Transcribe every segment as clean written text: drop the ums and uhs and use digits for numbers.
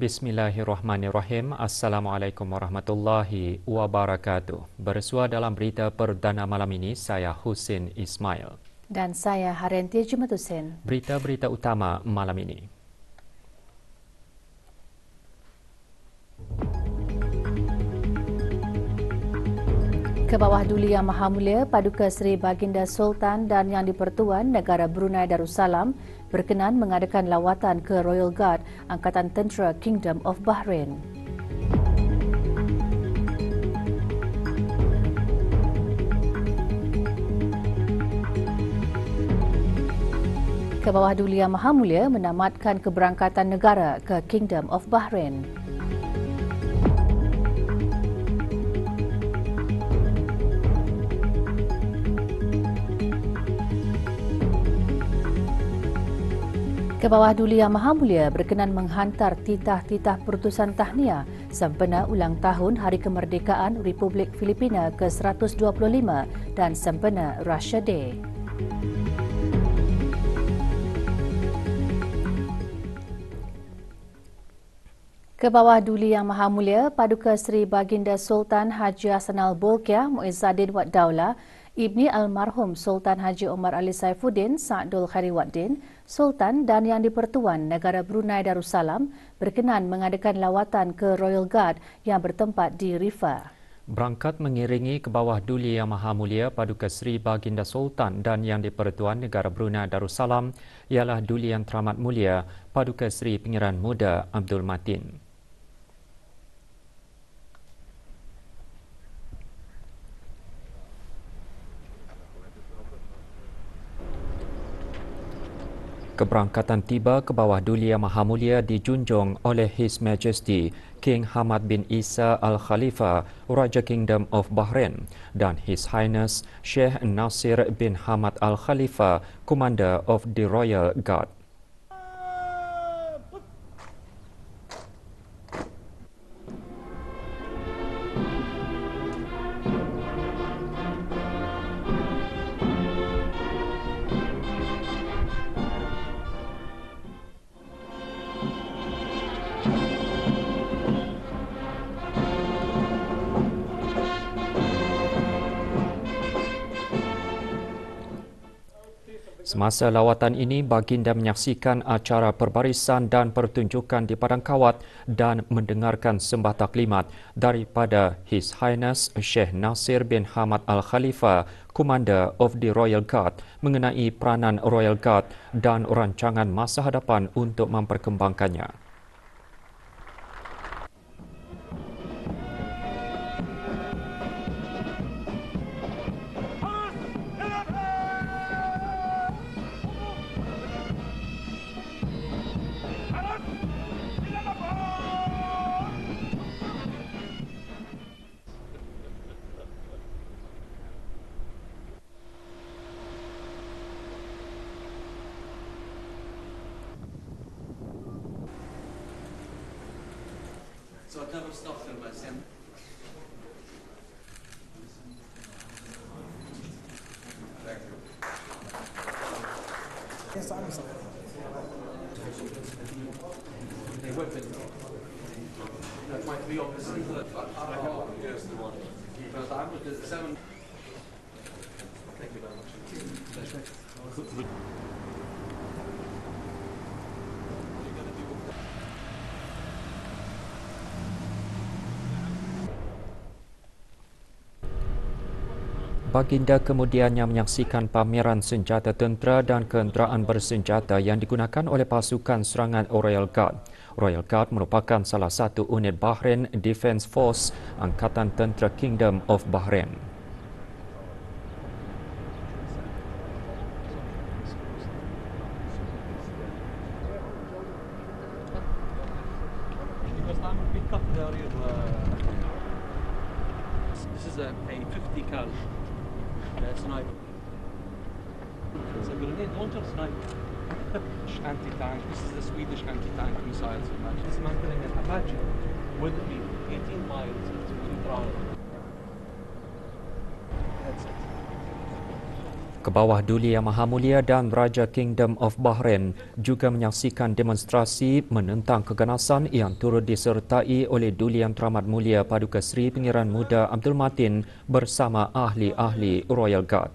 Bismillahirrahmanirrahim. Assalamualaikum warahmatullahi wabarakatuh. Bersua dalam berita perdana malam ini, saya Husin Ismail. Dan saya Haryanti Jumadusin. Berita-berita utama malam ini. Kebawah Duli Yang Maha Mulia Paduka Seri Baginda Sultan dan Yang di-Pertuan Negara Brunei Darussalam berkenan mengadakan lawatan ke Royal Guard Angkatan Tentera Kingdom of Bahrain. Kebawah Duli Yang Maha Mulia menamatkan keberangkatan negara ke Kingdom of Bahrain. Kebawah Duli Yang Maha Mulia berkenan menghantar titah-titah perutusan tahniah sempena ulang tahun Hari Kemerdekaan Republik Filipina ke-125 dan sempena Russia Day. Kebawah Duli Yang Maha Mulia Paduka Seri Baginda Sultan Haji Hassanal Bolkiah Muizzaddin Wad Daulah Ibni Almarhum Sultan Haji Omar Ali Saifuddin Sa'dul Khairiwaddin, Sultan dan Yang di-Pertuan Negara Brunei Darussalam berkenan mengadakan lawatan ke Royal Guard yang bertempat di Riffa. Berangkat mengiringi Kebawah Duli Yang Maha Mulia Paduka Seri Baginda Sultan dan Yang di-Pertuan Negara Brunei Darussalam ialah Duli Yang Teramat Mulia Paduka Seri Pengiran Muda Abdul Matin. Keberangkatan tiba ke bawah Duli Yang Maha Mulia dijunjung oleh His Majesty King Hamad bin Isa Al Khalifa, Raja Kingdom of Bahrain, dan His Highness Sheikh Nasir bin Hamad Al Khalifa, Commander of the Royal Guard. Semasa lawatan ini, Baginda menyaksikan acara perbarisan dan pertunjukan di Padang Kawat dan mendengarkan sembah taklimat daripada His Highness Sheikh Nasir bin Hamad Al Khalifa, Commander of the Royal Guard, mengenai peranan Royal Guard dan rancangan masa hadapan untuk memperkembangkannya. So I've never stopped them, but Sam. Thank you. Yes, I'm sorry. They whip it. That might be obviously the yes, the one. But I would do 7. Thank you very much. Baginda kemudiannya menyaksikan pameran senjata tentera dan kenderaan bersenjata yang digunakan oleh pasukan serangan Royal Guard. Royal Guard merupakan salah satu unit Bahrain Defence Force Angkatan Tentera Kingdom of Bahrain. This is a 50 cal sniper. It's a grenade launcher sniper. Anti-tank. This is the Swedish anti-tank missiles. Dismantling an Apache with me 18 miles to ground. That's it. Ke bawah Duli Yang Maha Mulia dan Raja Kingdom of Bahrain juga menyaksikan demonstrasi menentang keganasan yang turut disertai oleh Duli Yang Teramat Mulia Paduka Seri Pangeran Muda Abdul Matin bersama ahli-ahli Royal Guard.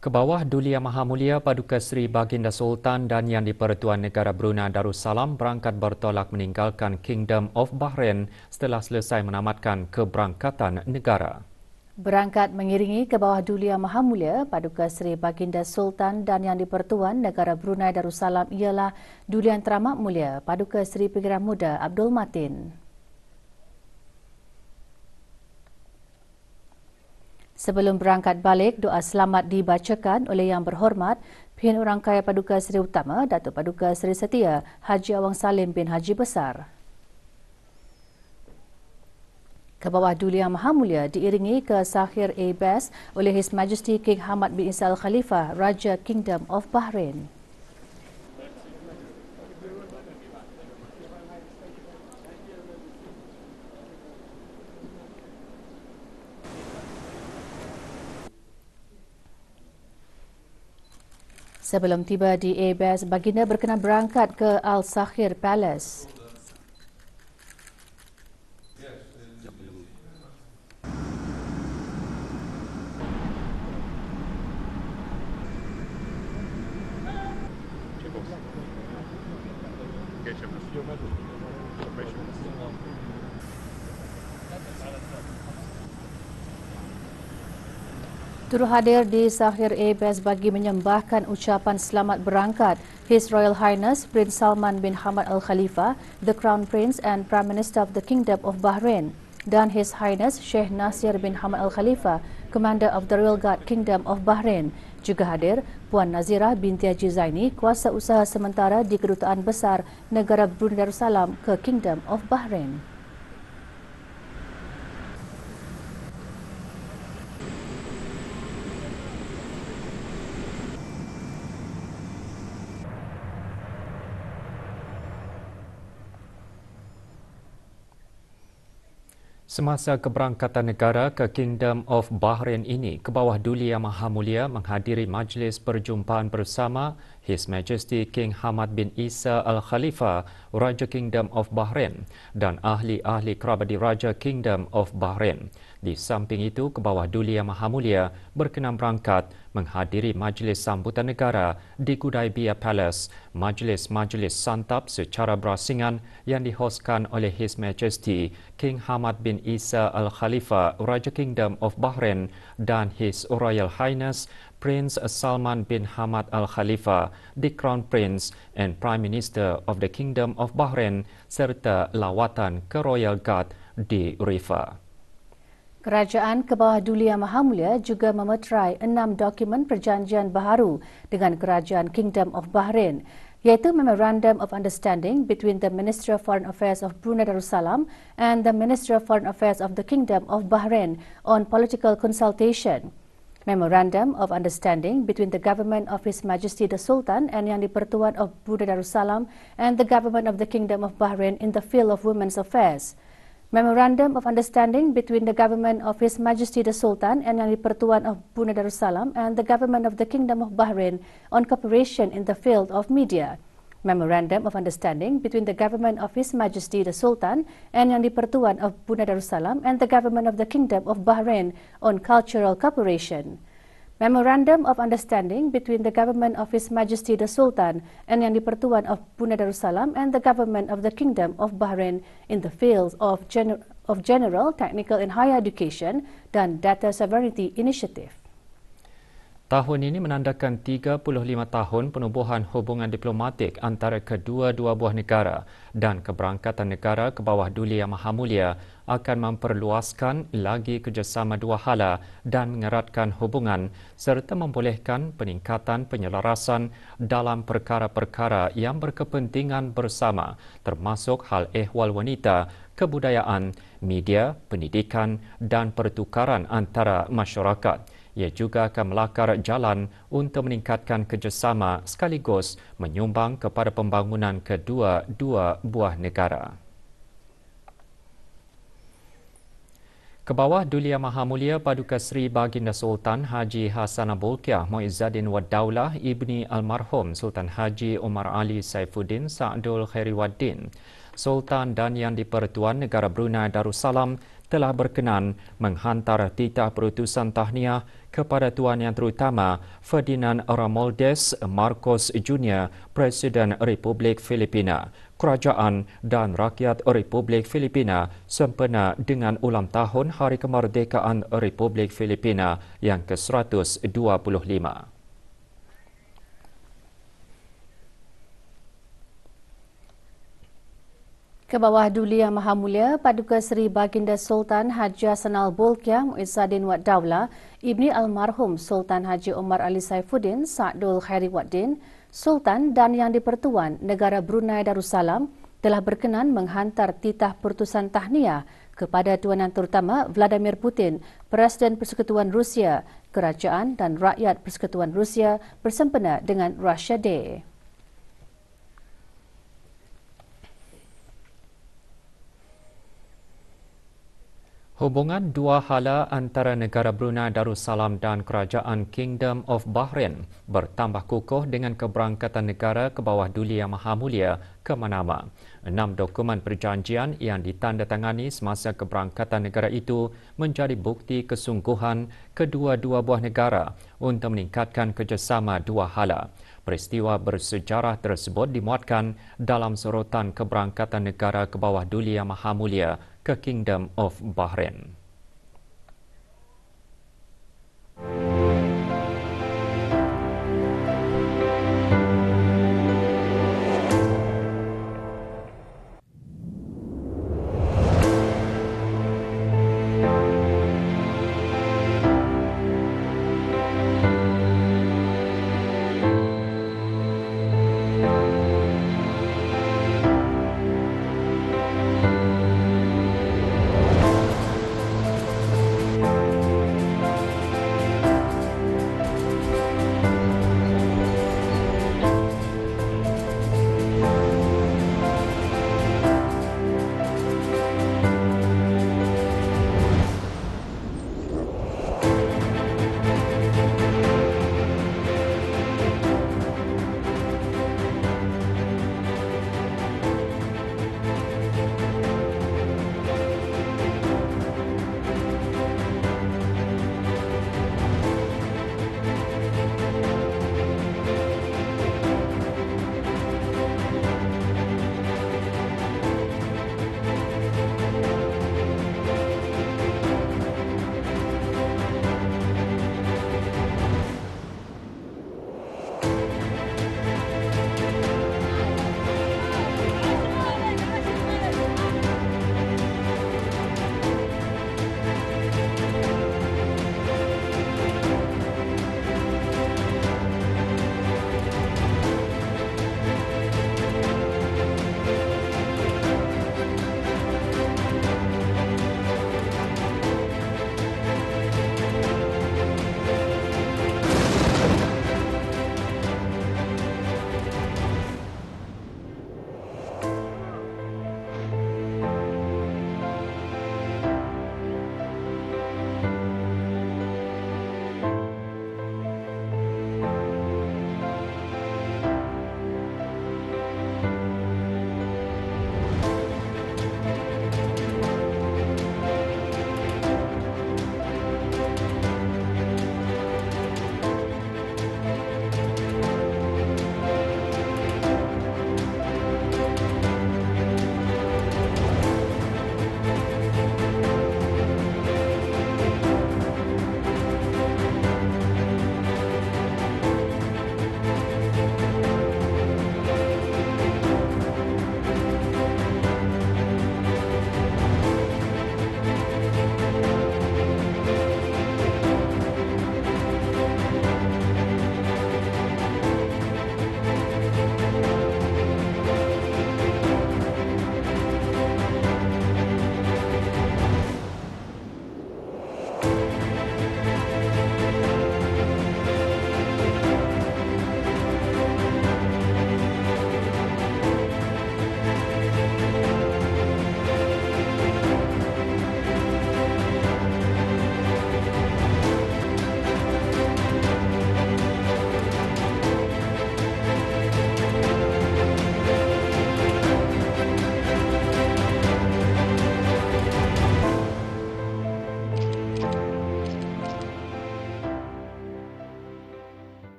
Ke bawah Duli Yang Maha Mulia Paduka Seri Baginda Sultan dan Yang di-Pertuan Negara Brunei Darussalam berangkat bertolak meninggalkan Kingdom of Bahrain setelah selesai menamatkan keberangkatan negara. Berangkat mengiringi ke bawah Duli Yang Maha Mulia Paduka Seri Baginda Sultan dan Yang di-Pertuan Negara Brunei Darussalam ialah Duli Yang Teramat Mulia Paduka Seri Pangeran Muda Abdul Matin. Sebelum berangkat balik, doa selamat dibacakan oleh Yang Berhormat Pihak Orang Kaya Paduka Seri Utama Datuk Paduka Seri Setia Haji Awang Salim bin Haji Besar. Ke bawah Duli Yang Maha Mulia diiringi ke Sakhir A-Base oleh His Majesty King Hamad bin Isa Al-Khalifah, Raja Kingdom of Bahrain. Sebelum tiba di A-Base, Baginda berkenan berangkat ke Al-Sakhir Palace. Turut hadir di Sakhir A-Base bagi menyembahkan ucapan selamat berangkat His Royal Highness Prince Salman bin Hamad Al Khalifa, the Crown Prince and Prime Minister of the Kingdom of Bahrain, dan His Highness Sheikh Nasir bin Hamad Al Khalifa, Commander of the Royal Guard Kingdom of Bahrain. Juga hadir Puan Nazirah binti Haji Zaini, kuasa usaha sementara di Kedutaan Besar Negara Brunei Darussalam ke Kingdom of Bahrain. Semasa keberangkatan negara ke Kingdom of Bahrain ini, ke bawah Duli Yang Maha Mulia menghadiri majlis perjumpaan bersama His Majesty King Hamad bin Isa Al-Khalifah, Raja Kingdom of Bahrain dan ahli-ahli kerabat Raja Kingdom of Bahrain. Di samping itu, ke bawah Duli Yang Maha Mulia berkenan berangkat menghadiri majlis sambutan negara di Kudaibiyah Palace, majlis-majlis santap secara berasingan yang dihoskan oleh His Majesty King Hamad bin Isa Al-Khalifah, Raja Kingdom of Bahrain dan His Royal Highness Prince Salman bin Hamad Al Khalifa, the Crown Prince and Prime Minister of the Kingdom of Bahrain serta lawatan ke Royal Guard di Rifah. Kerajaan ke bawah Duli Yang Maha Mulia juga memeterai 6 dokumen perjanjian baharu dengan Kerajaan Kingdom of Bahrain, iaitu Memorandum of Understanding between the Ministry of Foreign Affairs of Brunei Darussalam and the Ministry of Foreign Affairs of the Kingdom of Bahrain on political consultation. Memorandum of Understanding between the Government of His Majesty the Sultan and Yang di-Pertuan of Brunei Darussalam and the Government of the Kingdom of Bahrain in the field of women's affairs. Memorandum of Understanding between the Government of His Majesty the Sultan and Yang di-Pertuan of Brunei Darussalam and the Government of the Kingdom of Bahrain on cooperation in the field of media. Memorandum of Understanding between the Government of His Majesty the Sultan and Yang di-Pertuan of Brunei Darussalam and the Government of the Kingdom of Bahrain on cultural cooperation. Memorandum of Understanding between the Government of His Majesty the Sultan and Yang di-Pertuan of Brunei Darussalam and the Government of the Kingdom of Bahrain in the fields of general, technical and higher education dan data sovereignty initiative. Tahun ini menandakan 35 tahun penubuhan hubungan diplomatik antara kedua-dua buah negara dan keberangkatan negara ke bawah Duli Yang Maha Mulia akan memperluaskan lagi kerjasama dua hala dan mengeratkan hubungan serta membolehkan peningkatan penyelarasan dalam perkara-perkara yang berkepentingan bersama termasuk hal ehwal wanita, kebudayaan, media, pendidikan dan pertukaran antara masyarakat. Ia juga akan melakar jalan untuk meningkatkan kerjasama sekaligus menyumbang kepada pembangunan kedua-dua buah negara. Kebawah Duli Yang Maha Mulia Paduka Seri Baginda Sultan Haji Hassanal Bolkiah Muizzaddin Wad Daulah Ibni Almarhum Sultan Haji Omar Ali Saifuddin Sa'dul Khairiwaddin, Sultan dan Yang di-Pertuan Negara Brunei Darussalam telah berkenan menghantar titah perutusan tahniah kepada Tuan Yang Terutama Ferdinand Ramoldes Marcos Jr., Presiden Republik Filipina, Kerajaan dan Rakyat Republik Filipina sempena dengan ulang tahun Hari Kemerdekaan Republik Filipina yang ke-125. Kebawah Duli Yang Maha Mulia Paduka Seri Baginda Sultan Haji Hassanal Bolkiah Muizzaddin Wad Daulah Ibni Almarhum Sultan Haji Omar Ali Saifuddin Sa'dul Khairiwaddin, Sultan dan Yang di-Pertuan Negara Brunei Darussalam telah berkenan menghantar titah perutusan tahniah kepada Tuan Yang Terutama Vladimir Putin, Presiden Persekutuan Rusia, Kerajaan dan Rakyat Persekutuan Rusia bersempena dengan Russia Day. Hubungan dua hala antara negara Brunei Darussalam dan Kerajaan Kingdom of Bahrain bertambah kukuh dengan keberangkatan negara ke bawah Duli Yang Maha Mulia ke Manama. 6 dokumen perjanjian yang ditandatangani semasa keberangkatan negara itu menjadi bukti kesungguhan kedua-dua buah negara untuk meningkatkan kerjasama dua hala. Peristiwa bersejarah tersebut dimuatkan dalam sorotan keberangkatan negara ke bawah Duli Yang Maha Mulia ke Kingdom of Bahrain.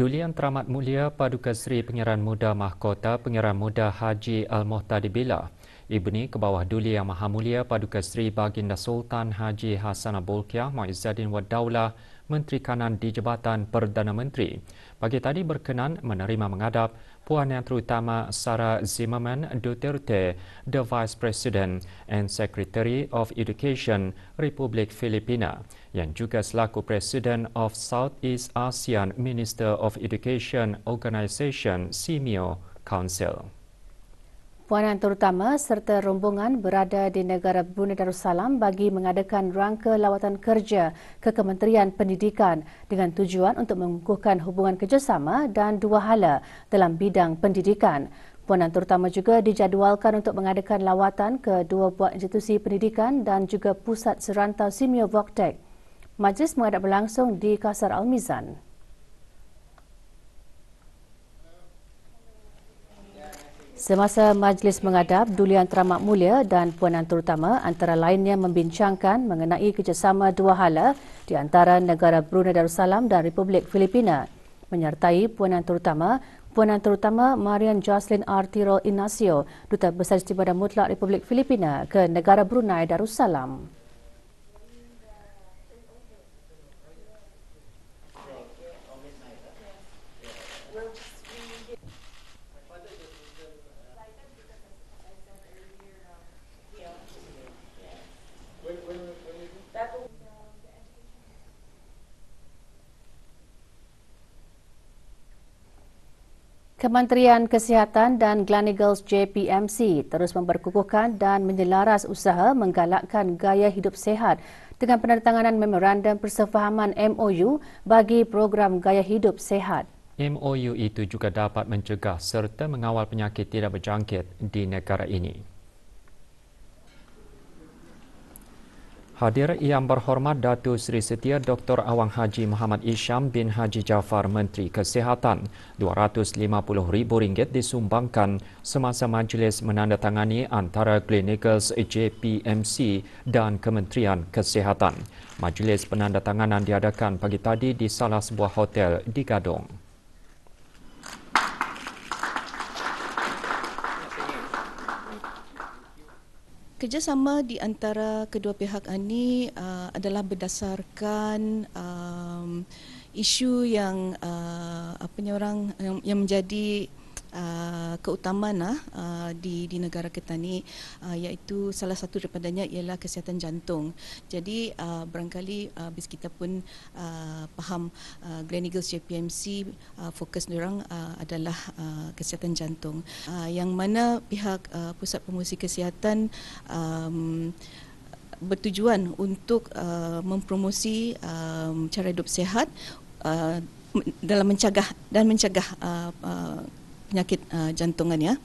Duli Yang Teramat Mulia Paduka Seri Pengiran Muda Mahkota Pengiran Muda Haji Al-Muhtadi Billah, Ibni Kebawah Duli Yang Maha Mulia Paduka Seri Baginda Sultan Haji Hassanal Bolkiah Muizzaddin Wad Daulah, Menteri Kanan di Jabatan Perdana Menteri, pagi tadi berkenan menerima menghadap Puan Yang Terutama Sara Zimmerman Duterte, the Vice President and Secretary of Education Republik Filipina, yang juga selaku Presiden of Southeast ASEAN Minister of Education Organisation SIMIO Council. Puan Yang Terutama serta rombongan berada di negara Brunei Darussalam bagi mengadakan rangka lawatan kerja ke Kementerian Pendidikan dengan tujuan untuk mengukuhkan hubungan kerjasama dan dua hala dalam bidang pendidikan. Puan Yang Terutama juga dijadualkan untuk mengadakan lawatan ke dua buah institusi pendidikan dan juga pusat serantau SIMIO Voctec. Majlis menghadap berlangsung di Kasar Al-Mizan. Semasa majlis menghadap, Duli Yang Teramat Mulia dan Puan Yang Terutama antara lainnya membincangkan mengenai kerjasama dua hala di antara negara Brunei Darussalam dan Republik Filipina, menyertai Puan Yang Terutama Marian Jocelyn R. Tirol Ignacio, Duta Besar Istimewa Mutlak Republik Filipina ke negara Brunei Darussalam. Kementerian Kesihatan dan Gleneagles JPMC terus memperkukuhkan dan menyelaras usaha menggalakkan gaya hidup sihat dengan penandatanganan Memorandum Persefahaman MOU bagi program gaya hidup sihat. MOU itu juga dapat mencegah serta mengawal penyakit tidak berjangkit di negara ini. Hadir Yang Berhormat Datuk Seri Setia Dr. Awang Haji Muhammad Isham bin Haji Jaafar Menteri Kesihatan, RM250,000 disumbangkan semasa majlis menandatangani antara Gleneagles JPMC dan Kementerian Kesihatan. Majlis penandatanganan diadakan pagi tadi di salah sebuah hotel di Gadong. Kerjasama di antara kedua pihak ini adalah berdasarkan isu yang yang menjadi keutamaan di negara kita ni, iaitu salah satu daripadanya ialah kesihatan jantung. Jadi barangkali bis kita pun faham Gleneagles JPMC fokus diorang adalah kesihatan jantung, yang mana pihak Pusat Promosi Kesihatan bertujuan untuk mempromosi cara hidup sihat dalam mencegah penyakit jantungan, ya.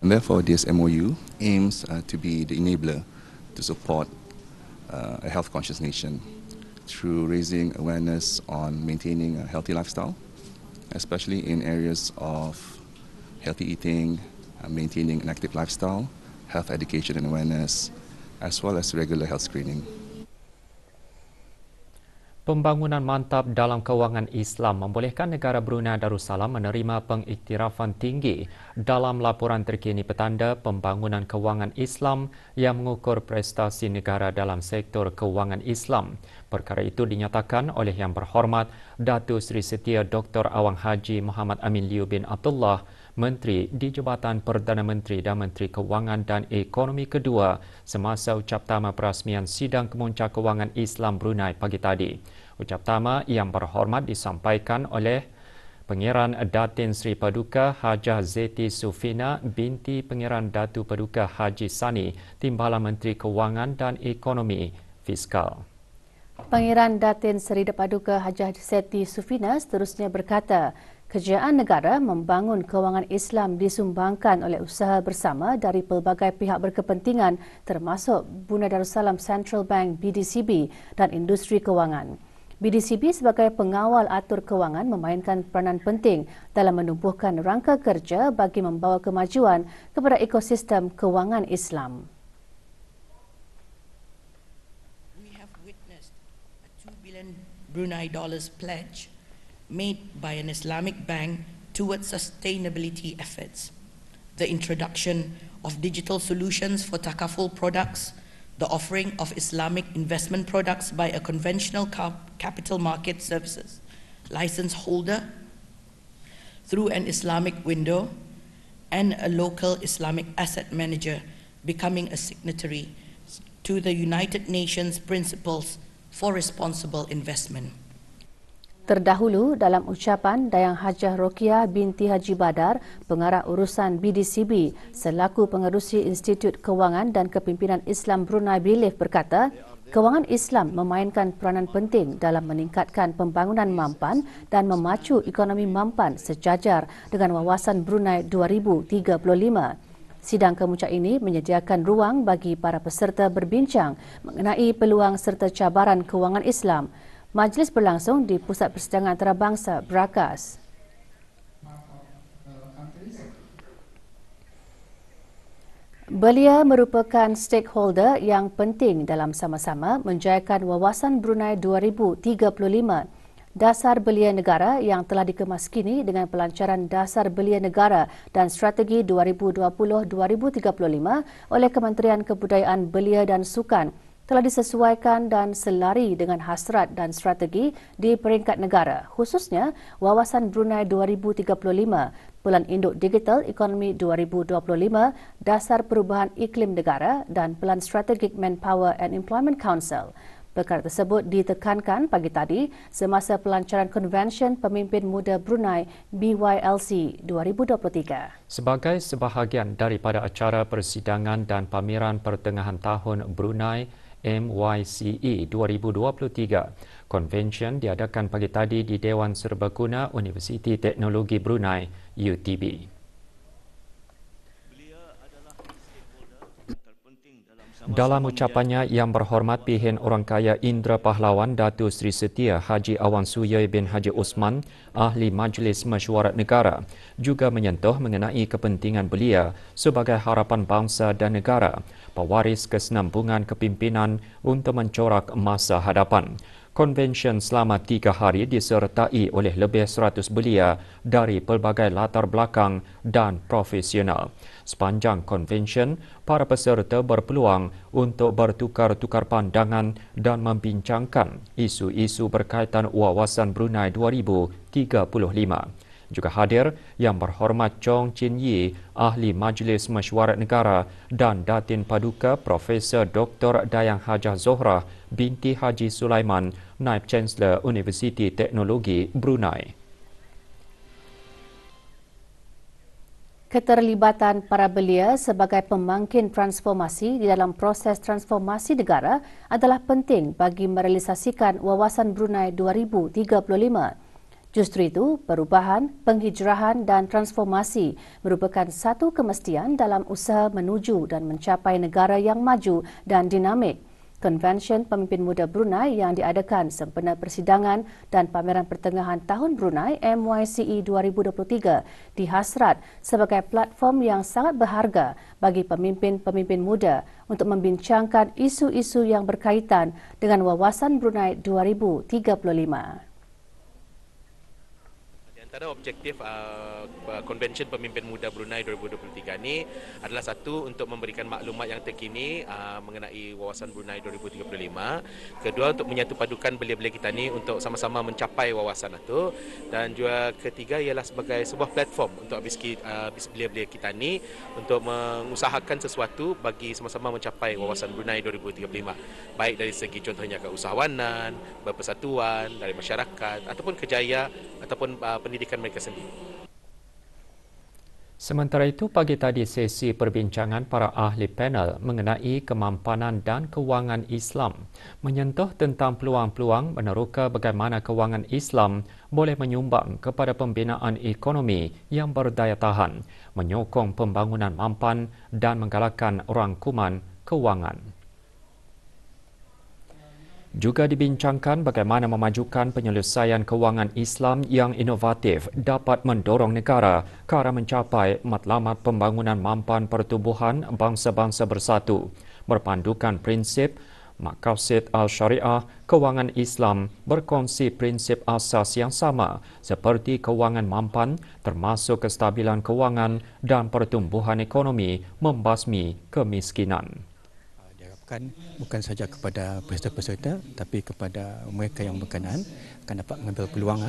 And therefore, this MOU aims to be the enabler to support a health-conscious nation through raising awareness on maintaining a healthy lifestyle, especially in areas of healthy eating, maintaining an active lifestyle, health education and awareness, as well as regular health screening. Pembangunan mantap dalam kewangan Islam membolehkan negara Brunei Darussalam menerima pengiktirafan tinggi dalam laporan terkini petanda pembangunan kewangan Islam yang mengukur prestasi negara dalam sektor kewangan Islam. Perkara itu dinyatakan oleh Yang Berhormat Datuk Seri Setia Dr. Awang Haji Muhammad Amin Liu bin Abdullah, Menteri di Jabatan Perdana Menteri dan Menteri Kewangan dan Ekonomi kedua semasa ucap tama perasmian Sidang Kemuncak Kewangan Islam Brunei pagi tadi. Ucap tama Yang Berhormat disampaikan oleh Pengiran Datin Sri Paduka Hajah Zeti Sufina binti Pengiran Datu Paduka Haji Sani, Timbalan Menteri Kewangan dan Ekonomi Fiskal. Pengiran Datin Seri Paduka Hajah Zeti Sufina seterusnya berkata, kerjaan negara membangun kewangan Islam disumbangkan oleh usaha bersama dari pelbagai pihak berkepentingan termasuk Brunei Darussalam Central Bank BDCB dan industri kewangan. BDCB sebagai pengawal atur kewangan memainkan peranan penting dalam menumbuhkan rangka kerja bagi membawa kemajuan kepada ekosistem kewangan Islam. We have witnessed a $2 billion Brunei dollars pledge made by an Islamic bank towards sustainability efforts, the introduction of digital solutions for takaful products, the offering of Islamic investment products by a conventional capital market services license holder through an Islamic window, and a local Islamic asset manager becoming a signatory to the United Nations Principles for Responsible Investment. Terdahulu dalam ucapan Dayang Hajah Rokiah binti Haji Badar, pengarah urusan BDCB selaku pengerusi Institut Kewangan dan Kepimpinan Islam Brunei Biliff berkata, kewangan Islam memainkan peranan penting dalam meningkatkan pembangunan mampan dan memacu ekonomi mampan sejajar dengan wawasan Brunei 2035. Sidang kemuncak ini menyediakan ruang bagi para peserta berbincang mengenai peluang serta cabaran kewangan Islam. Majlis berlangsung di Pusat Persidangan Antarabangsa Brakas. Belia merupakan stakeholder yang penting dalam sama-sama menjayakan wawasan Brunei 2035. Dasar belia negara yang telah dikemas kini dengan pelancaran Dasar Belia Negara dan Strategi 2020-2035 oleh Kementerian Kebudayaan Belia dan Sukan telah disesuaikan dan selari dengan hasrat dan strategi di peringkat negara, khususnya Wawasan Brunei 2035, Pelan Induk Digital Ekonomi 2025, Dasar Perubahan Iklim Negara dan Pelan Strategic Manpower and Employment Council. Perkara tersebut ditekankan pagi tadi semasa pelancaran Konvensyen Pemimpin Muda Brunei BYLC 2023. Sebagai sebahagian daripada acara persidangan dan pameran pertengahan tahun Brunei MYCE 2023. Konvensyen diadakan pagi tadi di Dewan Serbaguna Universiti Teknologi Brunei UTB. Dalam ucapannya, Yang Berhormat Pihin Orang Kaya Indra Pahlawan Datuk Seri Setia Haji Awan Suyoy bin Haji Osman, Ahli Majlis Mesyuarat Negara, juga menyentuh mengenai kepentingan belia sebagai harapan bangsa dan negara, pewaris kesenambungan kepimpinan untuk mencorak masa hadapan. Konvensyen selama 3 hari disertai oleh lebih 100 belia dari pelbagai latar belakang dan profesional. Sepanjang konvensyen, para peserta berpeluang untuk bertukar-tukar pandangan dan membincangkan isu-isu berkaitan Wawasan Brunei 2035. Juga hadir Yang Berhormat Chong Chin Yi, Ahli Majlis Mesyuarat Negara, dan Datin Paduka Profesor Dr. Dayang Hajah Zohrah binti Haji Sulaiman, Naib Chancellor Universiti Teknologi Brunei. Keterlibatan para belia sebagai pemangkin transformasi di dalam proses transformasi negara adalah penting bagi merealisasikan Wawasan Brunei 2035. Justru itu, perubahan, penghijrahan dan transformasi merupakan satu kemestian dalam usaha menuju dan mencapai negara yang maju dan dinamik. Konvensyen Pemimpin Muda Brunei yang diadakan sempena persidangan dan pameran pertengahan tahun Brunei MYCE 2023 dihasrat sebagai platform yang sangat berharga bagi pemimpin-pemimpin muda untuk membincangkan isu-isu yang berkaitan dengan Wawasan Brunei 2035. Antara objektif Konvensyen Pemimpin Muda Brunei 2023 ini adalah satu, untuk memberikan maklumat yang terkini mengenai Wawasan Brunei 2035. Kedua, untuk menyatupadukan belia-belia kita ni untuk sama-sama mencapai wawasan itu. Dan juga ketiga ialah sebagai sebuah platform untuk belia-belia kita ni untuk mengusahakan sesuatu bagi sama-sama mencapai Wawasan Brunei 2035. Baik dari segi contohnya keusahawanan, berpersatuan, dari masyarakat ataupun kejayaan ataupun pendidikan mereka sendiri. Sementara itu, pagi tadi sesi perbincangan para ahli panel mengenai kemampanan dan kewangan Islam menyentuh tentang peluang-peluang meneroka bagaimana kewangan Islam boleh menyumbang kepada pembinaan ekonomi yang berdaya tahan, menyokong pembangunan mampan dan menggalakkan rangkuman kewangan. Juga dibincangkan bagaimana memajukan penyelesaian kewangan Islam yang inovatif dapat mendorong negara ke arah mencapai matlamat pembangunan mampan pertumbuhan bangsa-bangsa bersatu, berpandukan prinsip Maqasid Al-Syariah, kewangan Islam berkongsi prinsip asas yang sama seperti kewangan mampan termasuk kestabilan kewangan dan pertumbuhan ekonomi membasmi kemiskinan. Diharapkan bukan saja kepada peserta-peserta tapi kepada mereka yang berkenaan akan dapat mengambil peluang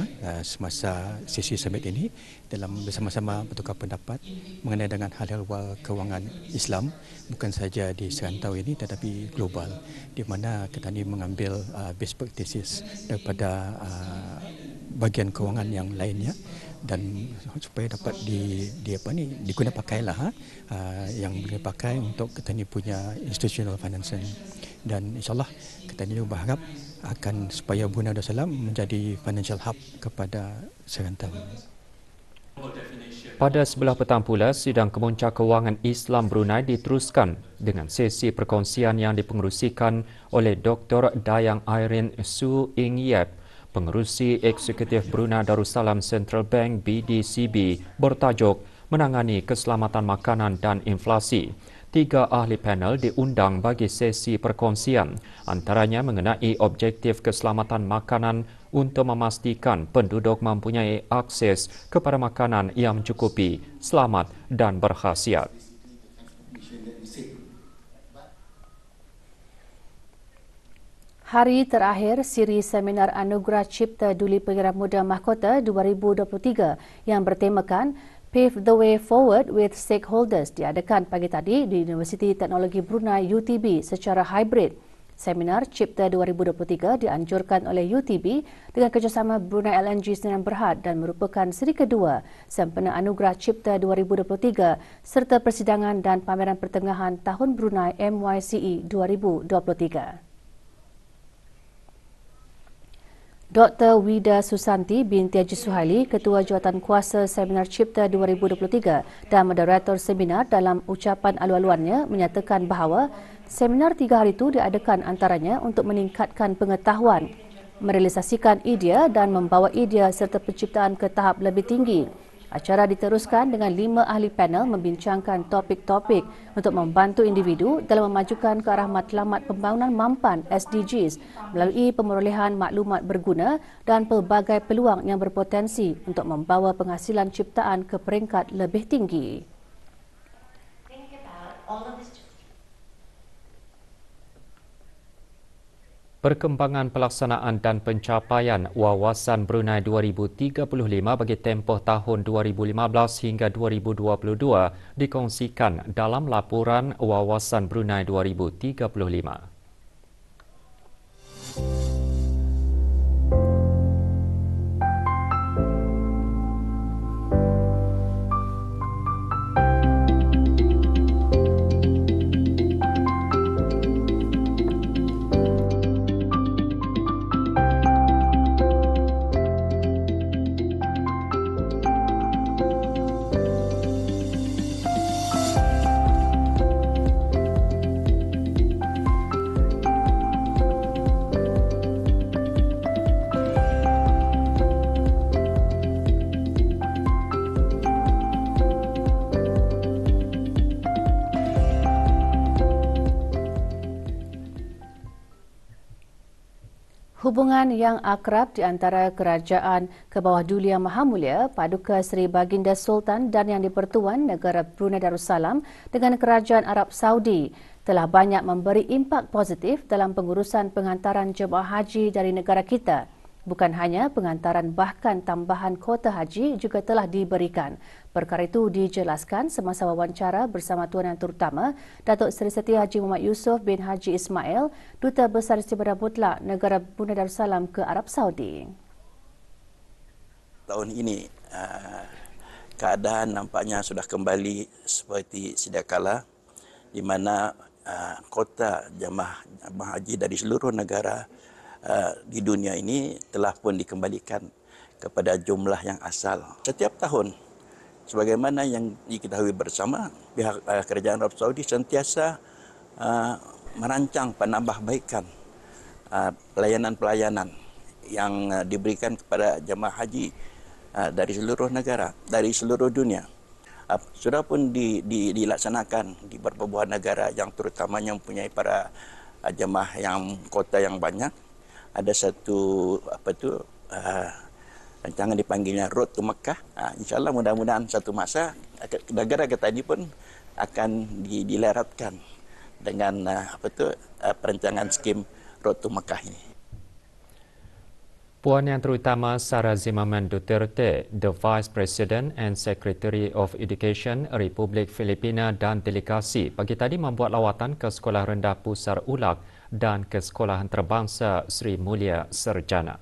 semasa sesi summit ini dalam bersama-sama bertukar pendapat mengenai dengan hal-hal kewangan Islam bukan saja di serantau ini tetapi global di mana kita ini mengambil best practices daripada bagian kewangan yang lainnya dan supaya dapat diguna pakailah yang boleh pakai untuk kita ni punya institutional financing dan insyaallah kita ni berharap akan supaya Brunei Darussalam menjadi financial hub kepada serantau. Pada sebelah petang pula, sidang kemuncak kewangan Islam Brunei diteruskan dengan sesi perkongsian yang dipengerusikan oleh Dr. Dayang Irene Su Ing Yap, Pengerusi Eksekutif Brunei Darussalam Central Bank BDCB bertajuk Menangani Keselamatan Makanan dan Inflasi. 3 ahli panel diundang bagi sesi perkongsian, antaranya mengenai objektif keselamatan makanan untuk memastikan penduduk mempunyai akses kepada makanan yang mencukupi, selamat dan berkhasiat. Hari terakhir siri seminar Anugerah Cipta Duli Pengira Muda Mahkota 2023 yang bertemakan Pave the Way Forward with Stakeholders diadakan pagi tadi di Universiti Teknologi Brunei UTB secara hybrid. Seminar Cipta 2023 dianjurkan oleh UTB dengan kerjasama Brunei LNG Sdn Bhd dan merupakan siri kedua sempena Anugerah Cipta 2023 serta persidangan dan pameran pertengahan tahun Brunei MYCE 2023. Dr. Wida Susanti binti Haji Suhaili, Ketua Jawatan Kuasa Seminar Cipta 2023 dan moderator seminar dalam ucapan alu-aluannya menyatakan bahawa seminar 3 hari itu diadakan antaranya untuk meningkatkan pengetahuan, merealisasikan idea dan membawa idea serta penciptaan ke tahap lebih tinggi. Acara diteruskan dengan 5 ahli panel membincangkan topik-topik untuk membantu individu dalam memajukan ke arah matlamat pembangunan mampan SDGs melalui pemerolehan maklumat berguna dan pelbagai peluang yang berpotensi untuk membawa penghasilan ciptaan ke peringkat lebih tinggi. Perkembangan pelaksanaan dan pencapaian Wawasan Brunei 2035 bagi tempoh tahun 2015 hingga 2022 dikongsikan dalam laporan Wawasan Brunei 2035. Hubungan yang akrab di antara Kerajaan Kebawahdulian Yang Maha Mulia Paduka Seri Baginda Sultan dan Yang di-Pertuan Negara Brunei Darussalam dengan Kerajaan Arab Saudi telah banyak memberi impak positif dalam pengurusan penghantaran jemaah haji dari negara kita. Bukan hanya pengantaran, bahkan tambahan kota haji juga telah diberikan. Perkara itu dijelaskan semasa wawancara bersama Tuan Yang Terutama Datuk Seri Seti Haji Muhammad Yusof bin Haji Ismail, Duta Besar Istimewa Mutlak Negara Brunei Darussalam ke Arab Saudi. Tahun ini keadaan nampaknya sudah kembali seperti sedia kala, di mana kota jemaah haji dari seluruh negara di dunia ini telah pun dikembalikan kepada jumlah yang asal. Setiap tahun, sebagaimana yang diketahui bersama, pihak Kerajaan Arab Saudi sentiasa merancang penambahbaikan pelayanan-pelayanan yang diberikan kepada jemaah haji dari seluruh negara, dari seluruh dunia. Sudah pun dilaksanakan di beberapa buah negara yang terutamanya mempunyai para jemaah yang kota yang banyak. Ada satu rancangan dipanggilnya Road to Mekah. InsyaAllah mudah-mudahan satu masa negara kita ini pun akan dileratkan dengan perancangan skim Road to Mekah ini. Puan Yang Terutama Sara Zimmerman Duterte, the Vice President and Secretary of Education Republik Filipina dan delegasi pagi tadi membuat lawatan ke Sekolah Rendah Pusar Ulak dan ke Sekolah Antarabangsa Sri Mulia Sarjana.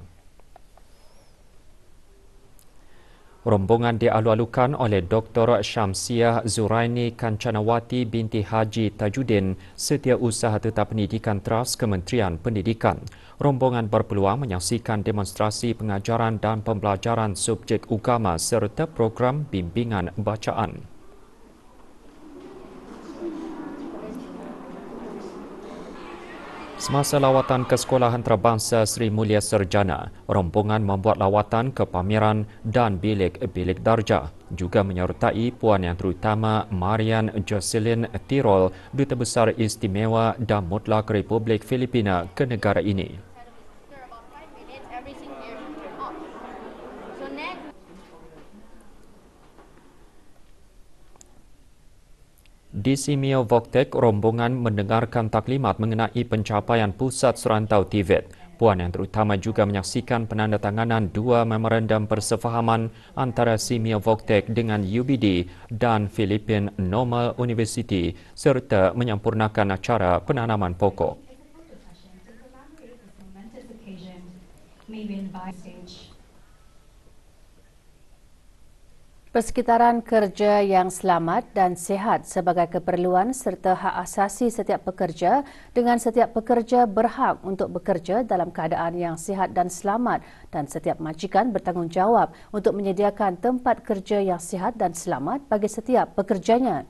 Rombongan dialu-alukan oleh Dr. Syamsiah Zuraini Kancanawati binti Haji Tajuddin, Setiausaha Tetap Pendidikan Trust Kementerian Pendidikan. Rombongan berpeluang menyaksikan demonstrasi pengajaran dan pembelajaran subjek agama serta program bimbingan bacaan. Semasa lawatan ke Sekolah Antarabangsa Sri Mulia Sarjana, rombongan membuat lawatan ke pameran dan bilik-bilik darjah. Juga menyertai Puan Yang Terutama Marian Jocelyn Tirol, Duta Besar Istimewa dan Mutlak Republik Filipina ke negara ini. Di Simeo Voktek, rombongan mendengarkan taklimat mengenai pencapaian Pusat Serantau TVET. Puan Yang Terutama juga menyaksikan penandatanganan 2 memorandum persefahaman antara Simeo Voktek dengan UBD dan Philippine Normal University serta menyempurnakan acara penanaman pokok. Persekitaran kerja yang selamat dan sihat sebagai keperluan serta hak asasi setiap pekerja dengan setiap pekerja berhak untuk bekerja dalam keadaan yang sihat dan selamat dan setiap majikan bertanggungjawab untuk menyediakan tempat kerja yang sihat dan selamat bagi setiap pekerjanya.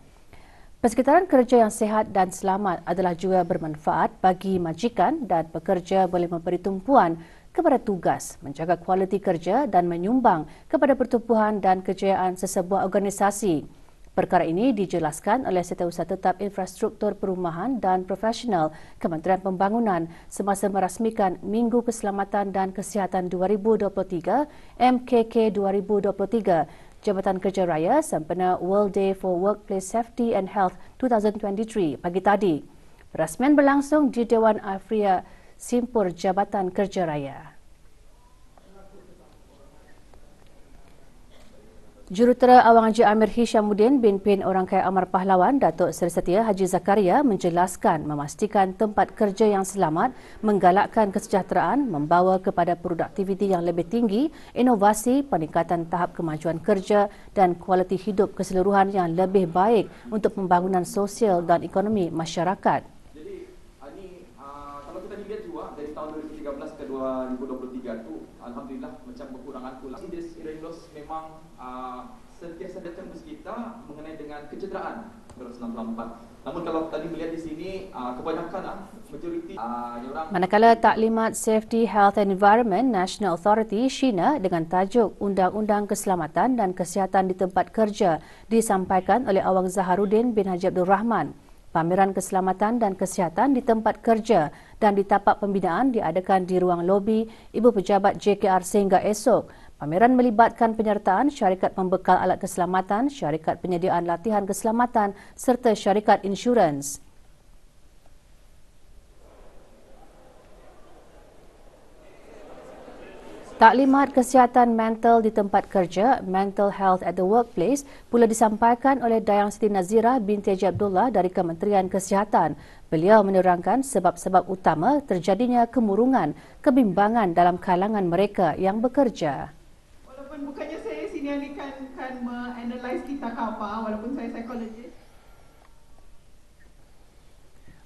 Persekitaran kerja yang sihat dan selamat adalah juga bermanfaat bagi majikan dan pekerja boleh memberi tumpuan kepada tugas, menjaga kualiti kerja dan menyumbang kepada pertumbuhan dan kejayaan sesebuah organisasi. Perkara ini dijelaskan oleh Setiausaha Tetap Infrastruktur Perumahan dan Profesional Kementerian Pembangunan semasa merasmikan Minggu Keselamatan dan Kesihatan 2023 MKK 2023 Jabatan Kerja Raya sempena World Day for Workplace Safety and Health 2023 pagi tadi. Perasmian berlangsung di Dewan Afria Simpur Jabatan Kerja Raya. Jurutera Awang Haji Amir Hishamuddin bin Pin Orang Kaya Amar Pahlawan Datuk Seri Setia Haji Zakaria menjelaskan memastikan tempat kerja yang selamat, menggalakkan kesejahteraan, membawa kepada produktiviti yang lebih tinggi, inovasi, peningkatan tahap kemajuan kerja dan kualiti hidup keseluruhan yang lebih baik untuk pembangunan sosial dan ekonomi masyarakat. Lihat juga dari tahun 2013 ke 2023 tu alhamdulillah macam berkurangan pula. This Irendos memang sentiasa datang ke kita mengenai dengan kecederaan 1964. Namun kalau tadi melihat di sini kebanyakan majoriti orang. Manakala taklimat Safety Health and Environment National Authority SHINA dengan tajuk Undang-Undang Keselamatan dan Kesihatan di Tempat Kerja disampaikan oleh Awang Zaharuddin bin Haji Abdul Rahman. Pameran keselamatan dan kesihatan di tempat kerja dan di tapak pembinaan diadakan di ruang lobi Ibu Pejabat JKR sehingga esok. Pameran melibatkan penyertaan syarikat pembekal alat keselamatan, syarikat penyediaan latihan keselamatan serta syarikat insurans. Taklimat kesihatan mental di tempat kerja, Mental Health at the Workplace, pula disampaikan oleh Dayang Siti Nazira binti Haji Abdullah dari Kementerian Kesihatan. Beliau menerangkan sebab-sebab utama terjadinya kemurungan, kebimbangan dalam kalangan mereka yang bekerja. Walaupun bukannya saya sini ahli kan menganalisis kita ke apa, walaupun saya psikologis.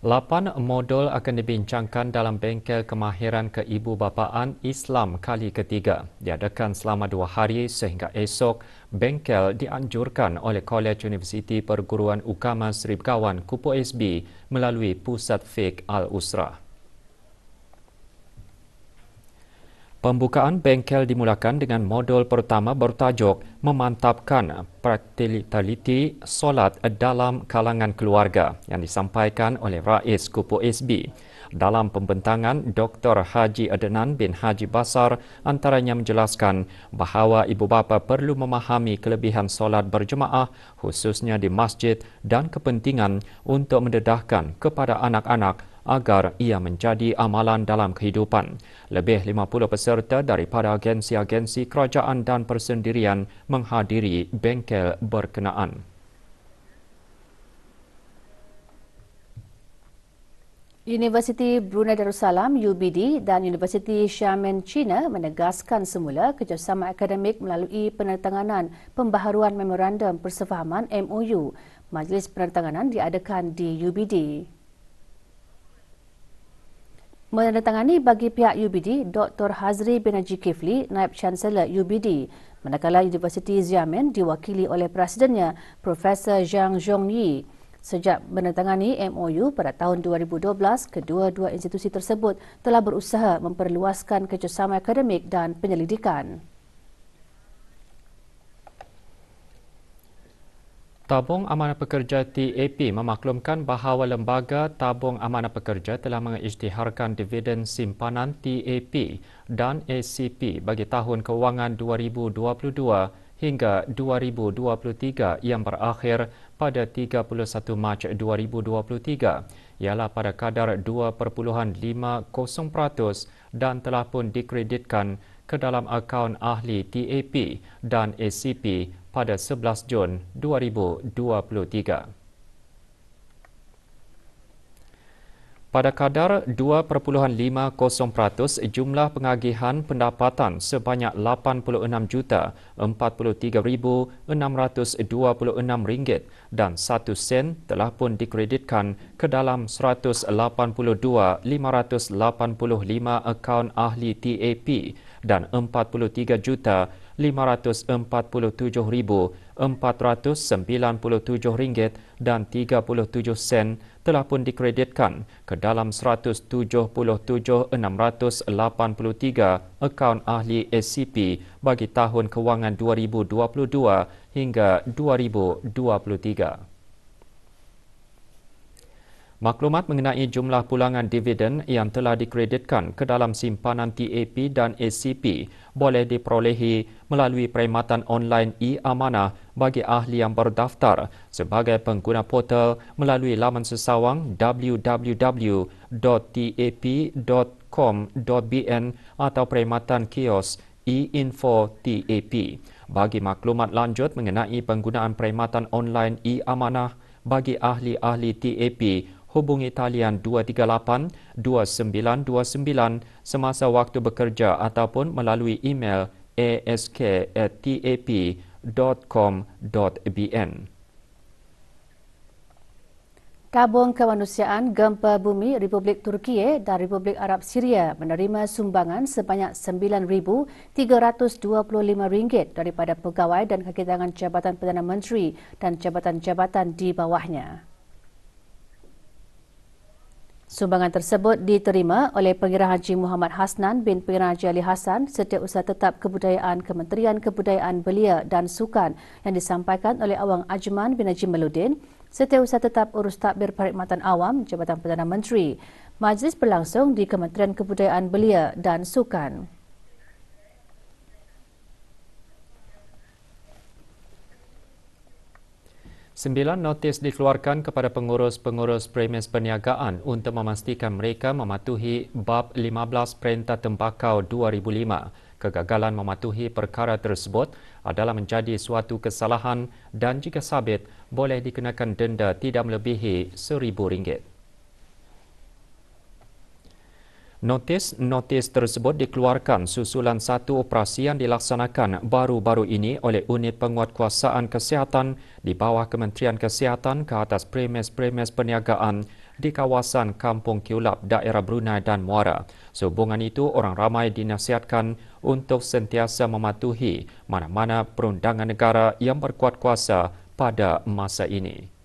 8 modul akan dibincangkan dalam bengkel kemahiran keibubapaan Islam kali ketiga. Diadakan selama 2 hari sehingga esok. Bengkel dianjurkan oleh Kolej Universiti Perguruan Agama Sri Begawan Kupu SB melalui Pusat Fiqh Al-Usrah. Pembukaan bengkel dimulakan dengan modul pertama bertajuk Memantapkan Praktikaliti Solat dalam Kalangan Keluarga yang disampaikan oleh Rais Kupu SB. Dalam pembentangan, Dr. Haji Adnan bin Haji Basar antaranya menjelaskan bahawa ibu bapa perlu memahami kelebihan solat berjemaah khususnya di masjid dan kepentingan untuk mendedahkan kepada anak-anak agar ia menjadi amalan dalam kehidupan. Lebih 50 peserta daripada agensi-agensi kerajaan dan persendirian menghadiri bengkel berkenaan. Universiti Brunei Darussalam UBD dan Universiti Xiamen China menegaskan semula kerjasama akademik melalui penandatanganan pembaharuan Memorandum Persefahaman MOU. Majlis penandatanganan diadakan di UBD. Menandatangani bagi pihak UBD, Dr. Hazri bin Haji Kifli, Naib Chancellor UBD, manakala Universiti Xiamen diwakili oleh Presidennya, Profesor Zhang Zhongyi. Sejak menandatangani MOU pada tahun 2012, kedua-dua institusi tersebut telah berusaha memperluaskan kerjasama akademik dan penyelidikan. Tabung Amanah Pekerja TAP memaklumkan bahawa Lembaga Tabung Amanah Pekerja telah mengisytiharkan dividen simpanan TAP dan ACP bagi tahun kewangan 2022 hingga 2023 yang berakhir pada 31 Mac 2023 ialah pada kadar 2.50% dan telah pun dikreditkan ke dalam akaun ahli TAP dan ACP pada 11 Jun 2023. Pada kadar 2.50%, jumlah pengagihan pendapatan sebanyak RM83,626 dan 1 sen telah pun dikreditkan ke dalam 182,585 akaun ahli TAP dan RM44,447,497 dan 37 sen telah pun dikreditkan ke dalam 177,683 akaun ahli SCP bagi tahun kewangan 2022 hingga 2023. Maklumat mengenai jumlah pulangan dividen yang telah dikreditkan ke dalam simpanan TAP dan SCP boleh diperolehi melalui perkhidmatan online e-amanah bagi ahli yang berdaftar sebagai pengguna portal melalui laman sesawang www.tap.com.bn atau perkhidmatan kios e-info TAP. Bagi maklumat lanjut mengenai penggunaan perkhidmatan online e-amanah bagi ahli-ahli TAP, hubungi talian 238-2929 semasa waktu bekerja ataupun melalui email ask@tap.com.bn. Tabung Kemanusiaan Gempa Bumi Republik Turkiye dan Republik Arab Syria menerima sumbangan sebanyak RM9,325 daripada pegawai dan kaki tangan Jabatan Perdana Menteri dan jabatan-jabatan di bawahnya. Sumbangan tersebut diterima oleh Pengira Haji Muhammad Hasnan bin Pengira Haji Ali Hassan, Setiausaha Tetap Kebudayaan Kementerian Kebudayaan Belia dan Sukan yang disampaikan oleh Awang Ajman bin Haji Meludin, Setiausaha Tetap Urus Takbir Perkhidmatan Awam Jabatan Perdana Menteri. Majlis berlangsung di Kementerian Kebudayaan Belia dan Sukan. 9 notis dikeluarkan kepada pengurus-pengurus premis perniagaan untuk memastikan mereka mematuhi Bab 15 Perintah Tembakau 2005. Kegagalan mematuhi perkara tersebut adalah menjadi suatu kesalahan dan jika sabit boleh dikenakan denda tidak melebihi RM1,000. Notis tersebut dikeluarkan susulan satu operasi yang dilaksanakan baru-baru ini oleh Unit Penguatkuasaan Kesihatan di bawah Kementerian Kesihatan ke atas premis-premis perniagaan di kawasan Kampung Kiulap, daerah Brunei dan Muara. Sehubungan itu, orang ramai dinasihatkan untuk sentiasa mematuhi mana-mana perundangan negara yang berkuat kuasa pada masa ini.